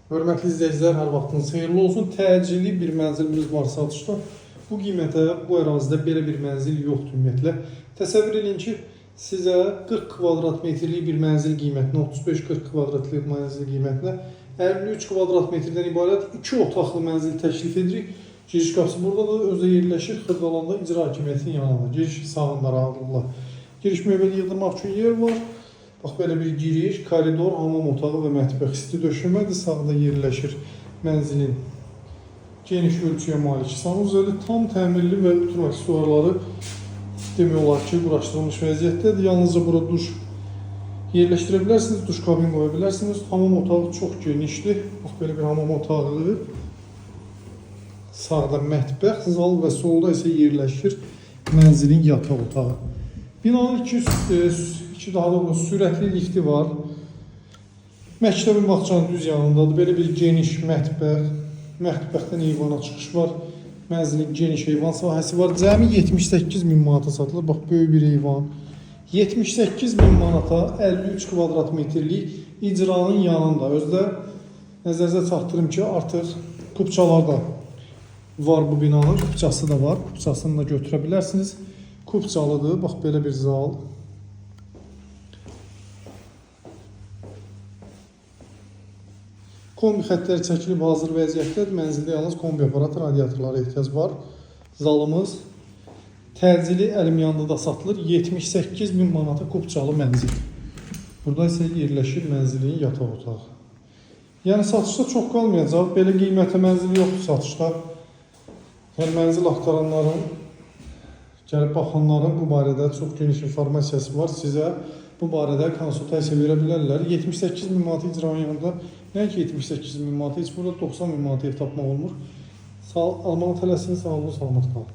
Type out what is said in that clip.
Hörmətli izləyicilər, hər vaxtınız xeyirli olsun. Təcili bir mənzilimiz var satışda. Bu qiymətə, bu ərazidə belə bir mənzil yoxdur ümumiyyətlə. Təsəvvür edin ki, sizə 40 kvadrat metrlik bir mənzil qiymətinə, 35-40 kvadratlik mənzil qiymətinə 53 kvadrat metrdən ibarət 2 otaqlı mənzil təklif edirik. Giriş qapısı burada da özü yerləşir. Xırdalanda icra hakimiyyətinin yanında. Giriş sağında rahatlıqla. Giriş möbeli yığdırmaq üçün yer var. Bax, belə bir giriş, koridor, hamam otağı və mətbəx isti döşəmədir. Sağda yerləşir mənzilin geniş ölçüyə malik sanuzalı, tam təmirli və bütün aksesuarları demək olar ki, quraşdırılmış vəziyyətdədir. Yalnızca bura duş yerləşdirə bilərsiniz, duş kabin qoya bilərsiniz. Hamam otağı çox genişdir. Bax, belə bir hamam otağı. Sağda mətbəx, zal və solda isə yerləşir mənzilin yataq otağı. Binanın daha doğrusu sürətli lifti var. Məktəbin bağçanın düz yanındadır. Belə bir geniş mətbəx. Mətbəxdən eyvana çıxış var. Mənzilin geniş eyvan sahəsi var. Cəmi 78.000 manata satılır. Bax, böyük bir eyvan. 78.000 manata 53 kvadrat metrlik icranın yanında. Özdə nəzərinizə çatdırım ki, artıq kupçalar da var bu binanın. Kupçası da var. Kupçasını da götürə bilərsiniz. Kupçalıdır. Bax, belə bir zal. Kombi xətləri çəkilib hazır vəziyyətdədir. Mənzildə yalnız kombi aparatı, radiatorlara ehtiyac var. Zalımız təcili əlim yanında satılır. 78.000 manata kupçalı mənzil. Burada isə yerləşir mənzilin yataq otağı. Yəni satışda çox qalmayacaq. Belə qiymətə mənzil yoxdur satışda. Yəni mənzil axtaranların, gəlib baxanların bu barədə çox geniş informasiyası var. Sizə bu barədə konsultasiya verə bilərlər. 78.000 manat icranın yanında nəinki 78.000 manat, heç burada 90.000 manat ev tapmaq olmur. Almağı tələsiniz, sağ olun, salamat qalın.